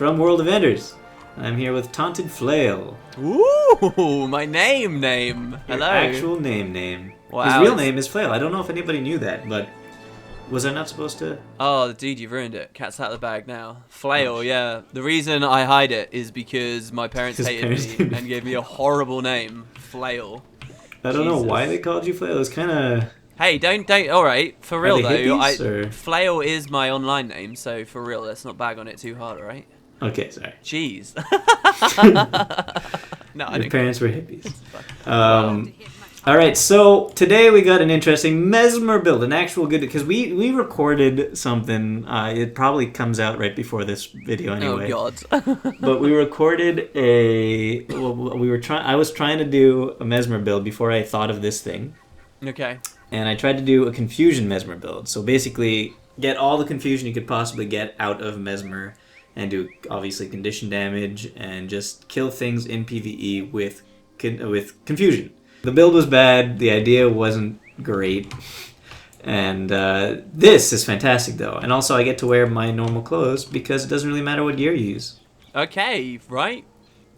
from World of Enders. I'm here with Taunted Flail. Ooh, my name. Hello. Your actual name. Wow, His real name is Flail. I don't know if anybody knew that, but was I not supposed to? Oh, dude, you've ruined it. Cat's out of the bag now. Flail, yeah. The reason I hide it is because my parents hated me and gave me a horrible name, Flail. I don't know why they called you Flail. It's kind of... Hey, don't. All right, for real though. Flail is my online name, so for real, let's not bag on it too hard, all right? Okay, sorry. Jeez. No, Your parents were hippies. All right, so today we got an interesting Mesmer build, an actual good, because we recorded something. It probably comes out right before this video anyway. Oh God. But we recorded I was trying to do a Mesmer build before I thought of this thing. Okay. And I tried to do a confusion Mesmer build. So basically, get all the confusion you could possibly get out of Mesmer, and do obviously condition damage and just kill things in PvE with confusion. The build was bad. The idea wasn't great. And this is fantastic though. And also I get to wear my normal clothes because it doesn't really matter what gear you use. Okay, right?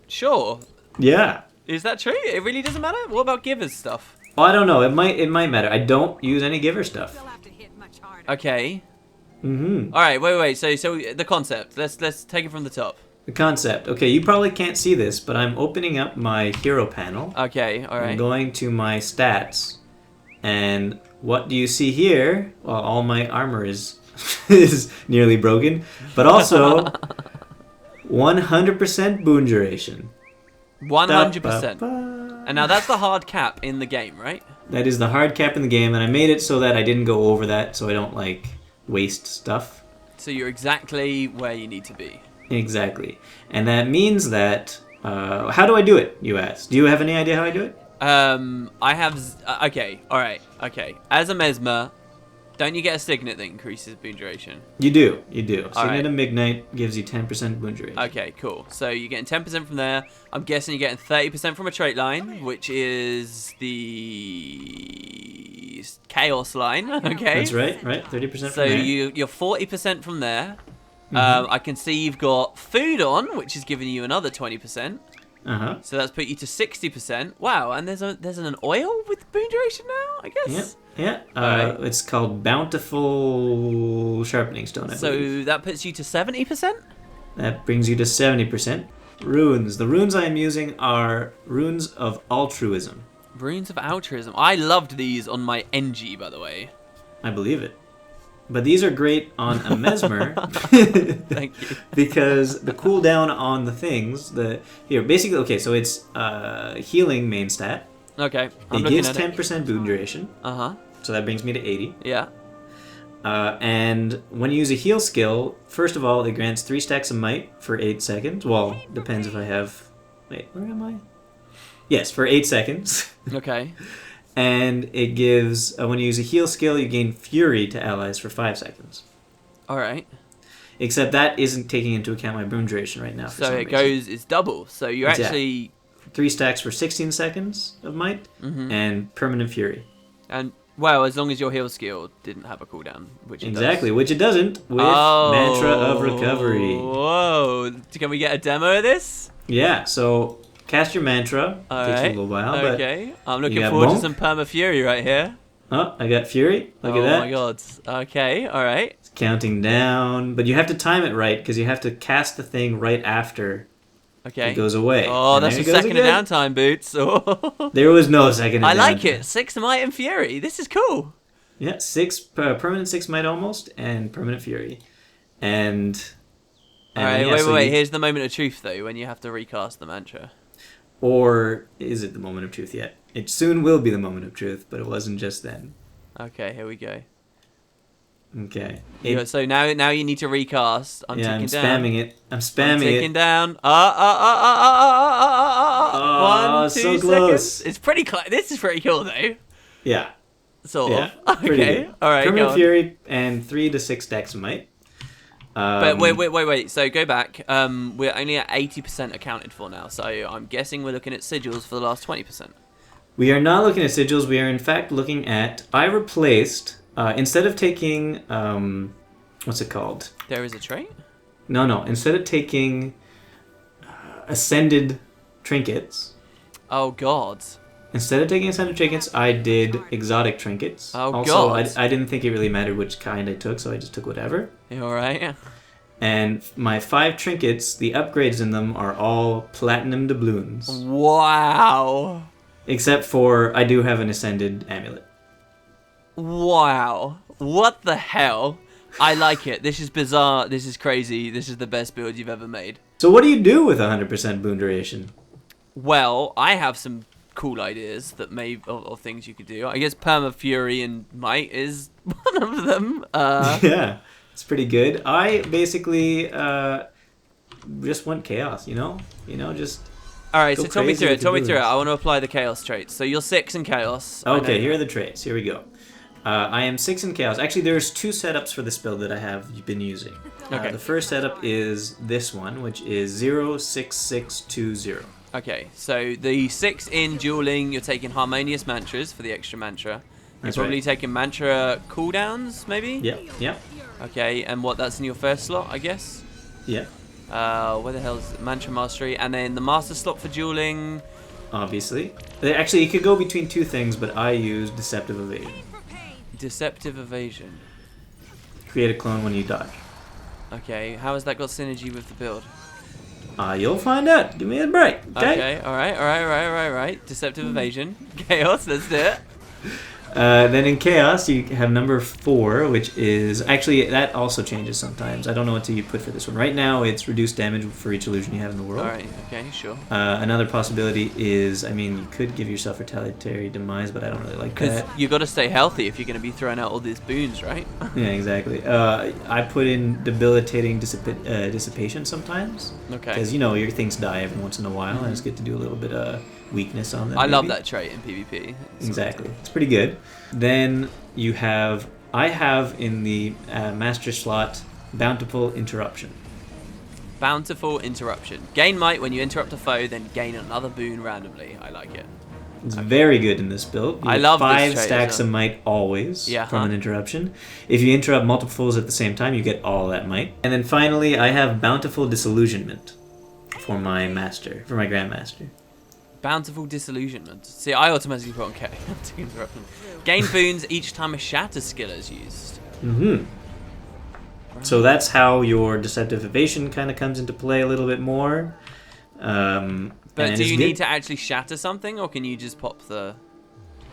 Sure. Yeah. Is that true? It really doesn't matter? What about Giver's stuff? Oh, I don't know. It might matter. I don't use any giver stuff. Okay. Mm-hmm. All right. Wait. So the concept. Let's take it from the top. The concept. Okay, you probably can't see this, but I'm opening up my hero panel. Okay. All right. I'm going to my stats, and what do you see here? Well, all my armor is is nearly broken, but also 100% boon duration. 100%. And now that's the hard cap in the game, right? That is the hard cap in the game, and I made it so that I didn't go over that, so I don't waste stuff. So you're exactly where you need to be. Exactly. And that means that how do I do it, you ask? Do you have any idea how I do it? I have okay. All right. Okay. As a Mesmer, don't you get a signet that increases boon duration? You do. Signet right. of Midnight gives you 10% boon duration. Okay, cool. So you're getting 10% from there. I'm guessing you're getting 30% from a trait line, which is the chaos line. Okay. That's right. 30% from there. So you're 40% from there. Mm-hmm. I can see you've got food on, which is giving you another 20%. Uh-huh. So that's put you to 60%. Wow, and there's an oil with boon duration now, I guess? Yeah. Right. It's called Bountiful Sharpening Stone, I believe. So that puts you to 70%? That brings you to 70%. Runes. The runes I am using are runes of altruism. Runes of altruism. I loved these on my NG, by the way. I believe it. But these are great on a Mesmer. Thank you. Because the cooldown on the things, basically, okay, so it's healing main stat. Okay, It gives 10% boon duration. Uh-huh. So that brings me to 80. Yeah. And when you use a heal skill, first of all, it grants 3 stacks of might for 8 seconds. Well, depends if I have... Wait, where am I? Yes, for 8 seconds. Okay. And it gives, when you use a heal skill, you gain Fury to allies for 5 seconds. All right. Except that isn't taking into account my boon duration right now. So it goes, it's double. So you're actually... 3 stacks for 16 seconds of might, and permanent Fury. And, well, as long as your heal skill didn't have a cooldown, which it does. Which it doesn't with Mantra of Recovery. Whoa. Can we get a demo of this? Yeah, so... Cast your mantra. Takes a little while, but okay. I'm looking forward to some Perma Fury right here. Oh, I got Fury. Look at that. Oh my god. Okay, alright. It's counting down, but you have to time it right because you have to cast the thing right after it goes away. Oh, that's a second of downtime, Boots. There was no second of downtime. I like it. 6 might and Fury. This is cool. Yeah, 6 permanent 6 might almost and permanent Fury. And alright, wait. Here's the moment of truth though when you have to recast the mantra. Or is it the moment of truth yet? It soon will be the moment of truth, but it wasn't just then. Okay, here we go. Okay. So now you need to recast. I'm ticking down. I'm spamming it. Ticking down. 1, 2 so seconds. close. It's pretty close. This is pretty cool though. Yeah. Sort of. Okay. All right. Permanent Fury and 3 to 6 stacks of might. But wait. So go back. We're only at 80% accounted for now. So I'm guessing we're looking at sigils for the last 20%. We are not looking at sigils. We are in fact looking at... I replaced... instead of taking... what's it called? There is a trait? No. Instead of taking ascended trinkets, Oh God. I did exotic trinkets. Oh also, God. I didn't think it really mattered which kind I took, so I just took whatever. You alright? And my 5 trinkets, the upgrades in them are all platinum doubloons. Wow. Except for I do have an ascended amulet. Wow. What the hell? I like it. This is bizarre. This is crazy. This is the best build you've ever made. So what do you do with 100% boon duration? Well, I have some cool ideas that of things you could do. I guess Perma Fury and Might is one of them. Yeah, it's pretty good. I basically just want chaos, just... All right, so talk me crazy through with it. the Talk me through it. boons. I want to apply the chaos traits. So you're 6 in chaos. Okay, here are the traits. Here we go. I am 6 in chaos. Actually, there's 2 setups for this build that I have been using. Okay. The first setup is this one, which is 06620. Okay, so the 6 in dueling, you're taking harmonious mantras for the extra mantra. You're That's probably right. taking mantra cooldowns, maybe? Yep. Okay, and that's in your first slot, I guess? Yeah. Where the hell's mantra mastery? And then the master slot for dueling. Obviously. Actually, it could go between 2 things, but I use deceptive evasion. Deceptive evasion. Create a clone when you dodge. Okay, how has that got synergy with the build? You'll find out. Give me a break. Okay, alright. Deceptive evasion. Chaos, let's do it. Then in chaos, you have number 4, which is... Actually, that also changes sometimes. I don't know what you put for this one. Right now, it's reduced damage for each illusion you have in the world. Alright, okay, sure. Another possibility is... you could give yourself retaliatory demise, but I don't really like that. Because you got to stay healthy if you're going to be throwing out all these boons, right? Yeah, exactly. I put in debilitating dissipation sometimes. Okay. Because, your things die every once in a while, and it's good to do a little bit of weakness on them. I love maybe. that trait in PvP. Exactly. It's pretty good. Then you have... I have in the master slot Bountiful Interruption. Bountiful interruption. Gain might when you interrupt a foe, then gain another boon randomly. I like it. It's very good in this build. You I get love this 5 trait, stacks isn't of might always Yeah, from huh? an interruption. If you interrupt multiple foes at the same time, you get all that might. And then finally, I have Bountiful Disillusionment for my Grandmaster. Bountiful disillusionment. See, I automatically put on K. To interrupt them. Gain boons each time a shatter skill is used. Mm-hmm. So that's how your deceptive evasion kind of comes into play a little bit more. But do you need to actually shatter something, or can you just pop the...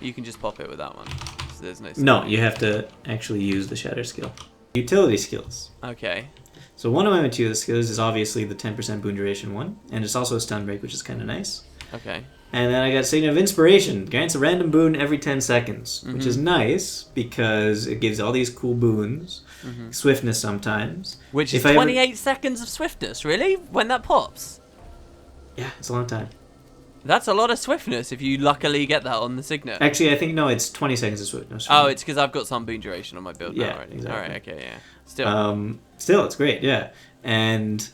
You can just pop it with that one. So there's no... No, you have to actually use the shatter skill. Utility skills. Okay. So one of my utility skills is obviously the 10% boon duration one, and it's also a stun break, which is kind of nice. Okay. And then I got Signal of Inspiration. Grants a random boon every 10 seconds, which is nice because it gives all these cool boons. Swiftness sometimes. Which is If I ever- 28 seconds of swiftness, really? When that pops? Yeah, it's a long time. That's a lot of swiftness if you luckily get that on the signet. Actually, I think, no, it's 20 seconds of swiftness. Oh, it's because I've got some boon duration on my build Yeah, now already. exactly. Alright, okay, yeah. Still. Still, it's great, yeah. And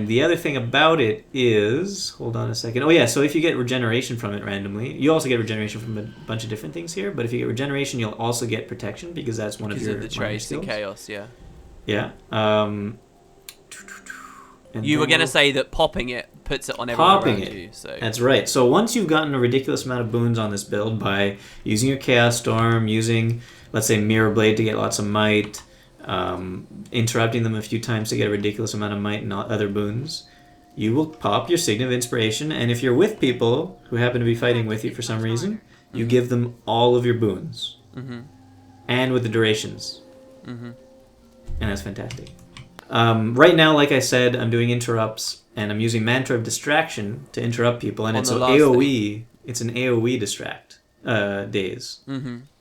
the other thing about it is... Hold on a second. Oh, yeah, so if you get regeneration from it randomly... You also get regeneration from a bunch of different things here, but if you get regeneration, you'll also get protection, because that's one of Because your of the minor trace and skills. chaos, yeah. Yeah. And You then were going to we'll- say that popping it puts it on everyone Popping around it. you. So. That's right. So once you've gotten a ridiculous amount of boons on this build by using your Chaos Storm, using, let's say, Mirror Blade to get lots of might, interrupting them a few times to get a ridiculous amount of might and other boons, you will pop your Signet of Inspiration, and if you're with people who happen to be fighting with you for some reason, you give them all of your boons. And with the durations. And that's fantastic. Right now, like I said, I'm doing interrupts, and I'm using Mantra of Distraction to interrupt people, and On it's the an last AoE. It's an AoE distract days.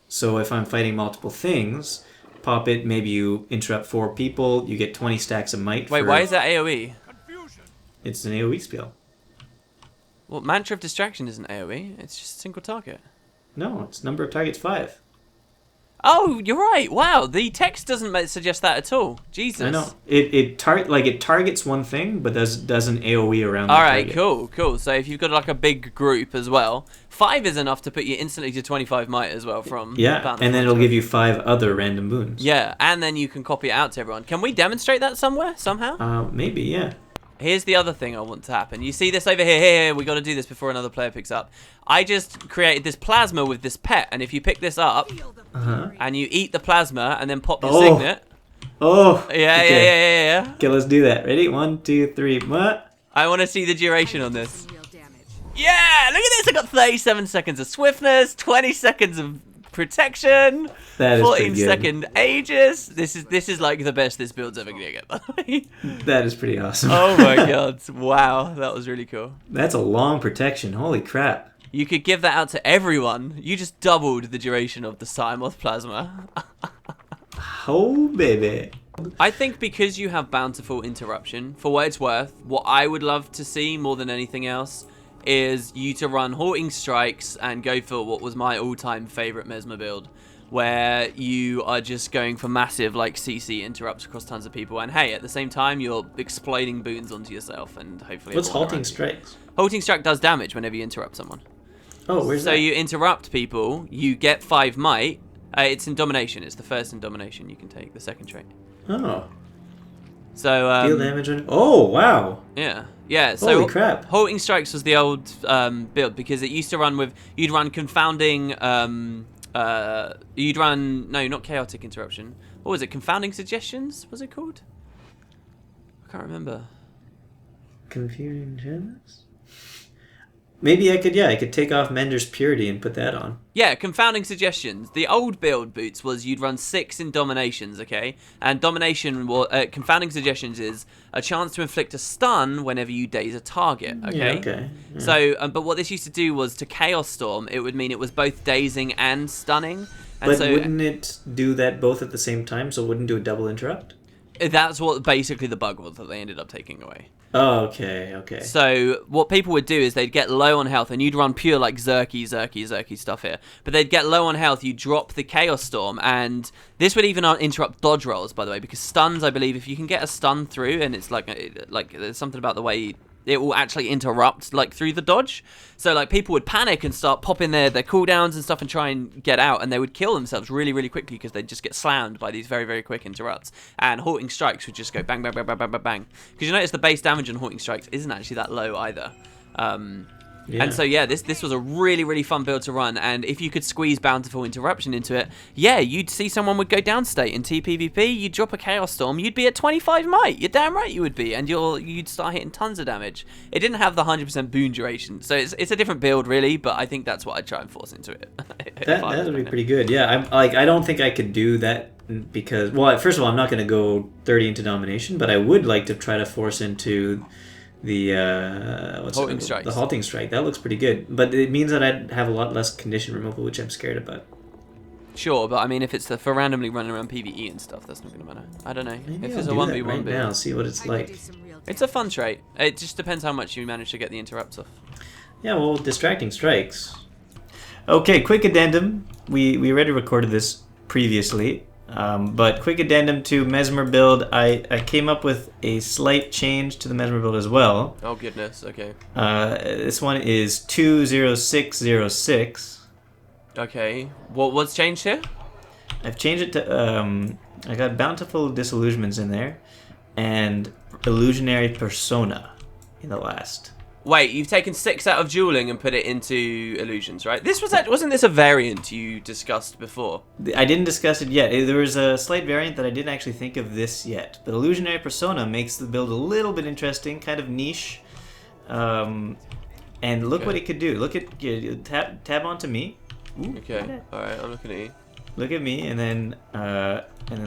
So if I'm fighting multiple things, pop it. Maybe you interrupt 4 people. You get 20 stacks of might. Wait, why is that AoE? It's an AoE spell. Well, Mantra of Distraction isn't AoE. It's just a single target. No, it's number of targets 5. Oh, you're right. Wow, the text doesn't suggest that at all. Jesus. I know. It targets one thing, but does an AOE around. All the right, target. cool. So if you've got like a big group as well, 5 is enough to put you instantly to 25 might as well from. Yeah, and then it'll give you 5 other random boons. Yeah, and then you can copy it out to everyone. Can we demonstrate that somewhere somehow? Maybe, yeah. Here's the other thing I want to happen. You see this over here? Here, we got to do this before another player picks up. I just created this plasma with this pet, and if you pick this up and you eat the plasma and then pop your signet. Oh. Yeah. Okay, let's do that. Ready? 1, 2, 3. What? I want to see the duration on this. Yeah, look at this. I got 37 seconds of swiftness, 20 seconds of protection, That is 14-second Aegis. This is like the best this build's ever gonna get, by the way. That is pretty awesome. Oh my god. Wow, that was really cool. That's a long protection. Holy crap. You could give that out to everyone. You just doubled the duration of the Simoth Plasma. Oh, baby. I think because you have Bountiful Interruption, for what it's worth, what I would love to see more than anything else is you to run Halting Strikes and go for what was my all-time favorite Mesmer build, where you are just going for massive like CC interrupts across tons of people, and hey, at the same time you're exploding boons onto yourself and hopefully. What's Halting Strikes? Halting Strike does damage whenever you interrupt someone. Oh, where's that? So you that? interrupt people, you get 5 might. It's in Domination. It's the first in Domination you can take, the second trait. Oh. So Deal damage on. Oh, wow. Yeah. So holy crap. Halting Strikes was the old build because it used to run with you'd run confounding you'd run not chaotic interruption. What was it? Confounding suggestions was it called? I can't remember. Confusion gems? Maybe I could take off Mender's Purity and put that on. Yeah, confounding suggestions. The old build, Boots, was you'd run 6 in Dominations, okay? And Domination, confounding suggestions is a chance to inflict a stun whenever you daze a target, okay? Yeah, okay. Yeah. So, but what this used to do was to Chaos Storm, it would mean it was both dazing and stunning. And but so, wouldn't it do that both at the same time, so it wouldn't do a double interrupt? That's what basically the bug was that they ended up taking away. Oh, okay. So what people would do is they'd get low on health, and you'd run pure like Zerky stuff here. But they'd get low on health, you drop the Chaos Storm, and this would even interrupt dodge rolls, by the way, because stuns, I believe, if you can get a stun through, and it's like there's something about the way it will actually interrupt like through the dodge. So like people would panic and start popping their cooldowns and stuff and try and get out, and they would kill themselves really, really quickly because they'd just get slammed by these very, very quick interrupts. And Halting Strikes would just go bang, bang, bang, bang, bang, bang, bang. Because you notice the base damage on Halting Strikes isn't actually that low either. Yeah. And so yeah, this was a really, really fun build to run, and if you could squeeze Bountiful Interruption into it, yeah, you'd see someone would go downstate in TPVP, you'd drop a Chaos Storm, you'd be at 25 might, you're damn right you would be, and you'd start hitting tons of damage. It didn't have the 100% boon duration, so it's a different build really, but I think that's what I'd try and force into it. that would be pretty good. Yeah, I don't think I could do that because, well, first of all, I'm not going to go 30 into Domination, but I would like to try to force into the Halting Strikes. The Halting Strike. That looks pretty good, but it means that I'd have a lot less condition removal, which I'm scared about. Sure, but I mean, if it's for randomly running around PvE and stuff, that's not going to matter. I don't know. Maybe if I'll it's a do 1v1 that right build. now, see what it's like. It's a fun trait. It just depends how much you manage to get the interrupts off. Yeah, well, Distracting Strikes. Okay, quick addendum. We already recorded this previously, but quick addendum to Mesmer build. I came up with a slight change to the Mesmer build as well. Oh goodness, okay. This one is 20606. Okay, what's changed here? I've changed it to I got Bountiful Disillusionments in there, and Illusionary Persona in the last. Wait, you've taken 6 out of dueling and put it into illusions, right? This wasn't this a variant you discussed before? I didn't discuss it yet. There was a slight variant that I didn't actually think of this yet. But Illusionary Persona makes the build a little bit interesting, kind of niche. And look what it could do. Look at tab onto me. Ooh, okay, all right, I'm looking at you. Look at me, and then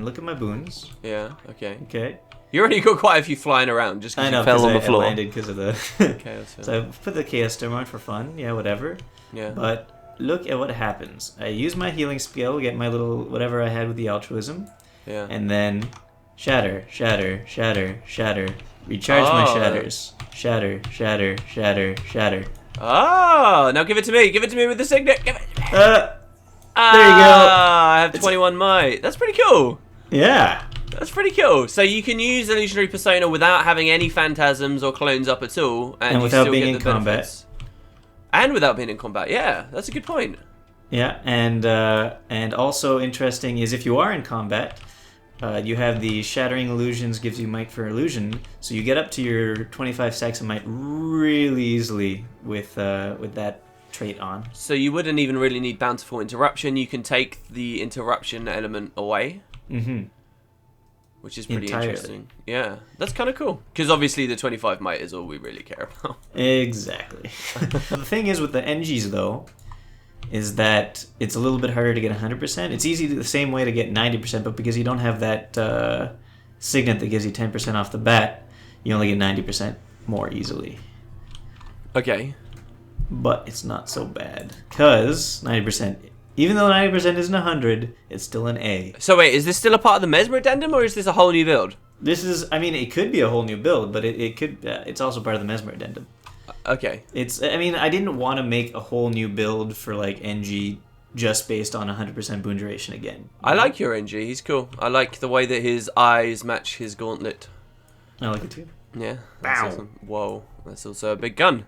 look at my boons. Yeah, okay. Okay. You already got quite a few flying around just because you fell on the floor. I landed because of the... Chaos. So I put the Chaos Storm on for fun. Yeah, whatever. Yeah. But look at what happens. I use my healing skill, get my little whatever I had with the altruism. Yeah. And then shatter, shatter, shatter, shatter. Recharge my shatters. Shatter, shatter, shatter, shatter. Oh, now give it to me. Give it to me with the signet. Give it to me. There you go. I have 21 might. That's pretty cool. Yeah. That's pretty cool. So you can use Illusionary Persona without having any phantasms or clones up at all, and you without still being get in the combat. benefits. And without being in combat. Yeah, that's a good point. Yeah, and also interesting is if you are in combat, you have the Shattering Illusions gives you might for illusion, so you get up to your 25 stacks of might really easily with that trait on. So you wouldn't even really need Bountiful Interruption. You can take the interruption element away. Mm-hmm. Which is pretty Entirely. interesting. Yeah, that's kind of cool. Because obviously the 25 might is all we really care about. Exactly. The thing is with the NGs though, is that it's a little bit harder to get 100%. It's easy the same way to get 90%, but because you don't have that signet that gives you 10% off the bat, you only get 90% more easily. Okay. But it's not so bad, because 90%, even though 90% isn't 100, it's still an A. So wait, is this still a part of the Mesmer addendum, or is this a whole new build? This is, I mean, it could be a whole new build, but it could, it's also part of the Mesmer addendum. Okay. It's, I mean, I didn't want to make a whole new build for, like, NG just based on 100% boon duration again. I like your NG, he's cool. I like the way that his eyes match his gauntlet. I like it too. Yeah. That's awesome. Whoa, that's also a big gun.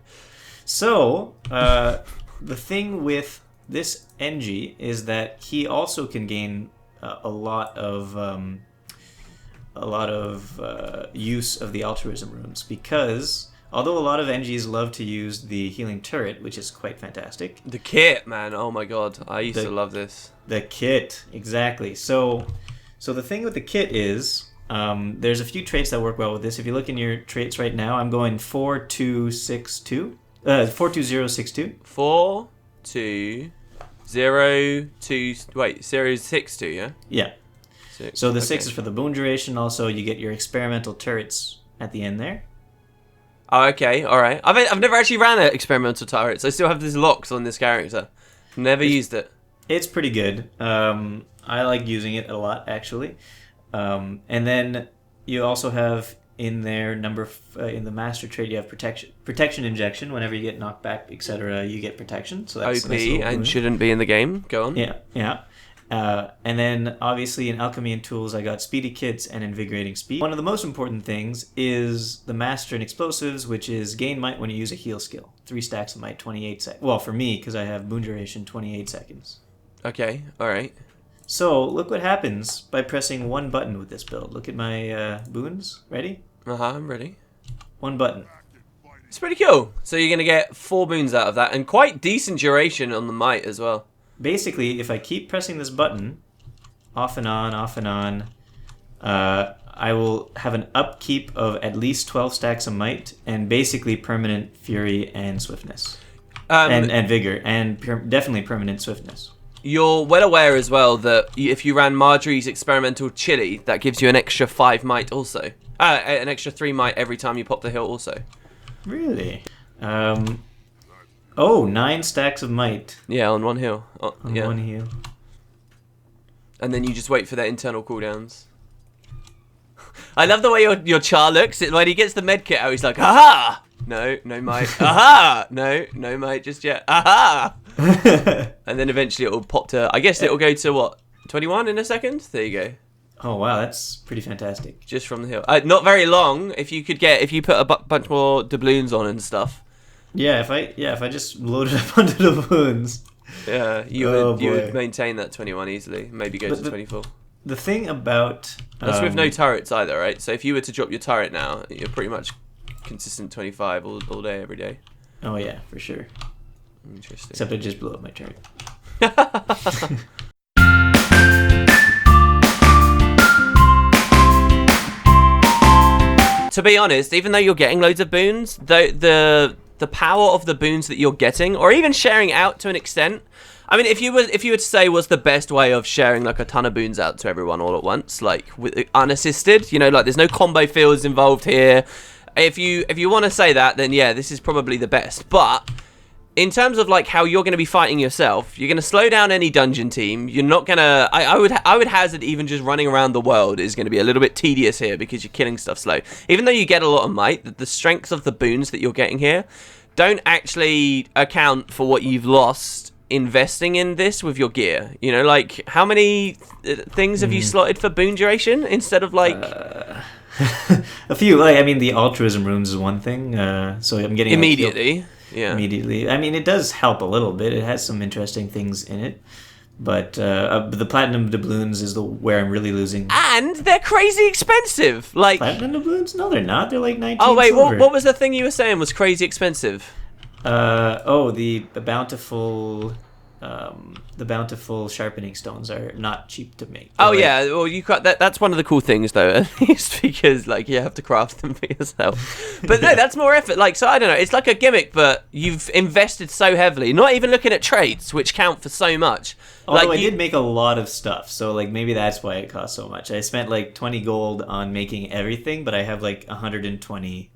So, the thing with this NG is that he also can gain a lot of use of the altruism runes, because although a lot of NGs love to use the healing turret, which is quite fantastic. The kit, man. Oh my god, I used to love this. The kit, exactly. So the thing with the kit is there's a few traits that work well with this. If you look in your traits right now, I'm going 42062. 42062. 42062. Wait, 062, yeah? Yeah. Six. So the 6 is for the boon duration. Also, you get your experimental turrets at the end there. Oh, okay, alright. I've never actually ran an experimental turrets. I still have these locks on this character. Never used it. It's pretty good. I like using it a lot, actually. And then you also have in there in the master trait you have protection injection. Whenever you get knocked back, etc., you get protection. So that's OP a nice little and boon. shouldn't be in the game. Go on. Yeah. And then obviously in alchemy and tools I got speedy kits and invigorating speed. One of the most important things is the master and explosives, which is gain might when you use a heal skill. 3 stacks of might, 28 seconds. Well, for me, because I have boon duration, 28 seconds. Okay, alright. So look what happens by pressing one button with this build. Look at my boons. Ready? I'm ready. One button. It's pretty cool. So you're going to get 4 boons out of that, and quite decent duration on the might as well. Basically, if I keep pressing this button, off and on, I will have an upkeep of at least 12 stacks of might, and basically permanent fury and swiftness. And vigor, and definitely permanent swiftness. You're well aware as well that if you ran Marjorie's experimental chili, that gives you an extra 5 might also. An extra 3 might every time you pop the hill also. Really? 9 stacks of might. Yeah, on one hill. On one heal. And then you just wait for their internal cooldowns. I love the way your Char looks. When he gets the medkit out, he's like, aha! No might. Aha! No might just yet. Aha! And then eventually it'll pop to, I guess it'll go to what? 21 in a second? There you go. Oh wow, that's pretty fantastic. Just from the hill. Not very long. If you put a bunch more doubloons on and stuff. Yeah, if I just loaded up onto the wounds. Yeah, you would maintain that 21 easily. Maybe go to 24. The thing about that's with no turrets either, right? So if you were to drop your turret now, you're pretty much consistent 25 all day, every day. Oh yeah, for sure. Interesting. Except I just blew up my turret. To be honest, even though you're getting loads of boons, the power of the boons that you're getting, or even sharing out to an extent. I mean, if you were to say what's the best way of sharing like a ton of boons out to everyone all at once, like unassisted, like there's no combo fields involved here. If you want to say that, then yeah, this is probably the best. But in terms of like how you're going to be fighting yourself, you're going to slow down any dungeon team. You're not going to... I would hazard even just running around the world is going to be a little bit tedious here because you're killing stuff slow. Even though you get a lot of might, the strength of the boons that you're getting here don't actually account for what you've lost investing in this with your gear? You know, like how many things have you slotted for boon duration instead of like a few? Like, I mean, the altruism runes is one thing. So I'm getting immediately. Yeah. Immediately. I mean, it does help a little bit. It has some interesting things in it. But the platinum doubloons is where I'm really losing. And they're crazy expensive. Like platinum doubloons? No, they're not. They're like 19. Oh wait, silver. what was the thing you were saying was crazy expensive? The bountiful sharpening stones are not cheap to make. Oh yeah, well you got that's one of the cool things though, at least because like you have to craft them for yourself. But no, that's more effort. Like so, I don't know. It's like a gimmick, but you've invested so heavily. Not even looking at traits, which count for so much. Although like, I did make a lot of stuff, so like maybe that's why it cost so much. I spent like 20 gold on making everything, but I have like 120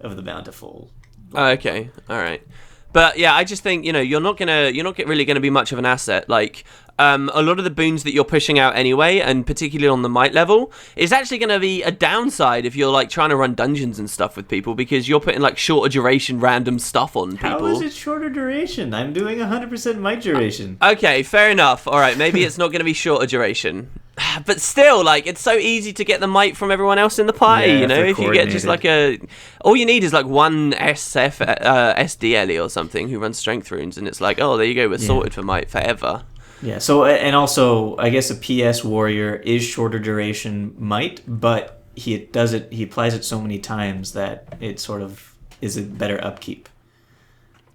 of the bountiful. Okay, all right. But yeah, I just think you're not really gonna be much of an asset. Like a lot of the boons that you're pushing out anyway, and particularly on the might level, is actually gonna be a downside if you're like trying to run dungeons and stuff with people because you're putting like shorter duration random stuff on people. How is it shorter duration? I'm doing 100% might duration. Okay, fair enough. All right, maybe it's not gonna be shorter duration. But still, like, it's so easy to get the might from everyone else in the party, you know? If you get just like all you need is like one SDLE or something who runs strength runes, and it's like, oh, there you go, we're sorted for might forever. Yeah, so, and also, I guess a PS warrior is shorter duration might, but he applies it so many times that it sort of is a better upkeep.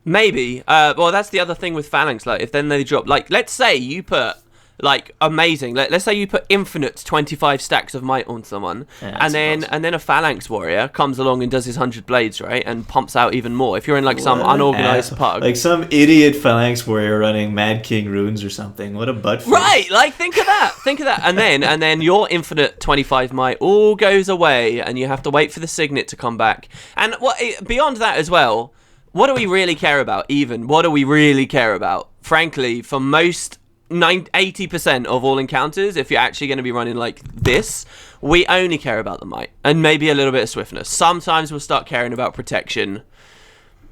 Maybe. Well, that's the other thing with Phalanx, like, if then they drop, like, let's say you put like amazing. Let's say you put infinite 25 stacks of might on someone, and then a Phalanx warrior comes along and does his 100 blades, right, and pumps out even more. If you're in like some unorganized pug, like some idiot Phalanx warrior running Mad King runes or something. What a butt. Right, like think of that, and then your infinite 25 might all goes away, and you have to wait for the signet to come back. And what beyond that as well, what do we really care about? Even what do we really care about? Frankly, for most 80% of all encounters, if you're actually going to be running like this, we only care about the might and maybe a little bit of swiftness. Sometimes we'll start caring about protection.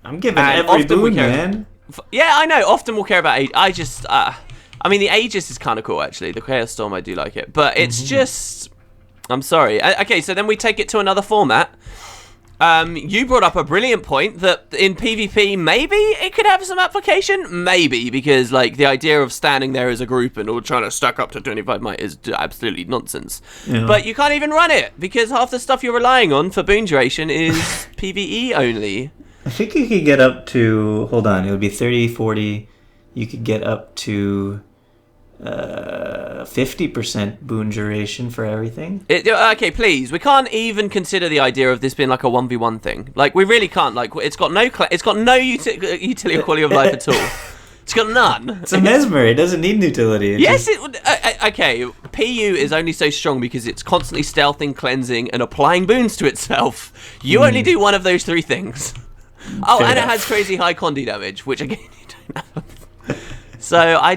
I'm giving every boon, man. Yeah, I know. Often we'll care about age. I mean, the Aegis is kind of cool, actually. The Chaos Storm, I do like it. But it's just... I'm sorry. Okay, so then we take it to another format. You brought up a brilliant point that in PvP, maybe it could have some application. Maybe, because like the idea of standing there as a group and all trying to stack up to 25 might is absolutely nonsense. Yeah. But you can't even run it because half the stuff you're relying on for boon duration is PvE only. I think you could get up to... Hold on, it would be 30, 40. You could get up to 50% boon duration for everything. Okay, please. We can't even consider the idea of this being like a 1v1 thing. Like, we really can't. Like, it's got no utility or quality of life at all. It's got none. It's a Mesmer. It doesn't need utility. Okay, PU is only so strong because it's constantly stealthing, cleansing, and applying boons to itself. You only do one of those three things. Oh, Fair and enough. It has crazy high condi damage, which again you don't have. So I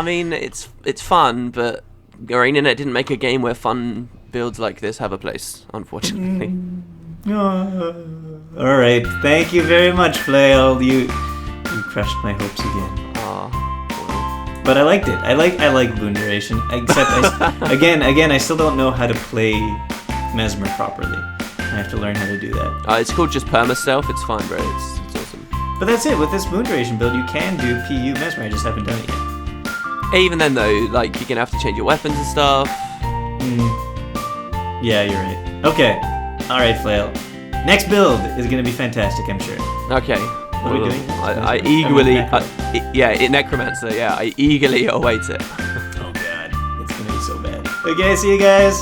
mean, it's fun, but Arenanet didn't make a game where fun builds like this have a place, unfortunately. All right, thank you very much, Flail. You crushed my hopes again. But I liked it. I like boon duration, except again, I still don't know how to play Mesmer properly. I have to learn how to do that. It's called just perma stealth. It's fine, bro. It's awesome. But that's it. With this boon duration build, you can do PU Mesmer. I just haven't done it yet. Even then, though, like you're gonna have to change your weapons and stuff. Yeah, you're right. Okay. All right, Flail. Next build is gonna be fantastic, I'm sure. Okay. What are we doing? I eagerly, Necromancer. Yeah, I eagerly await it. Oh God, it's gonna be so bad. Okay, see you guys.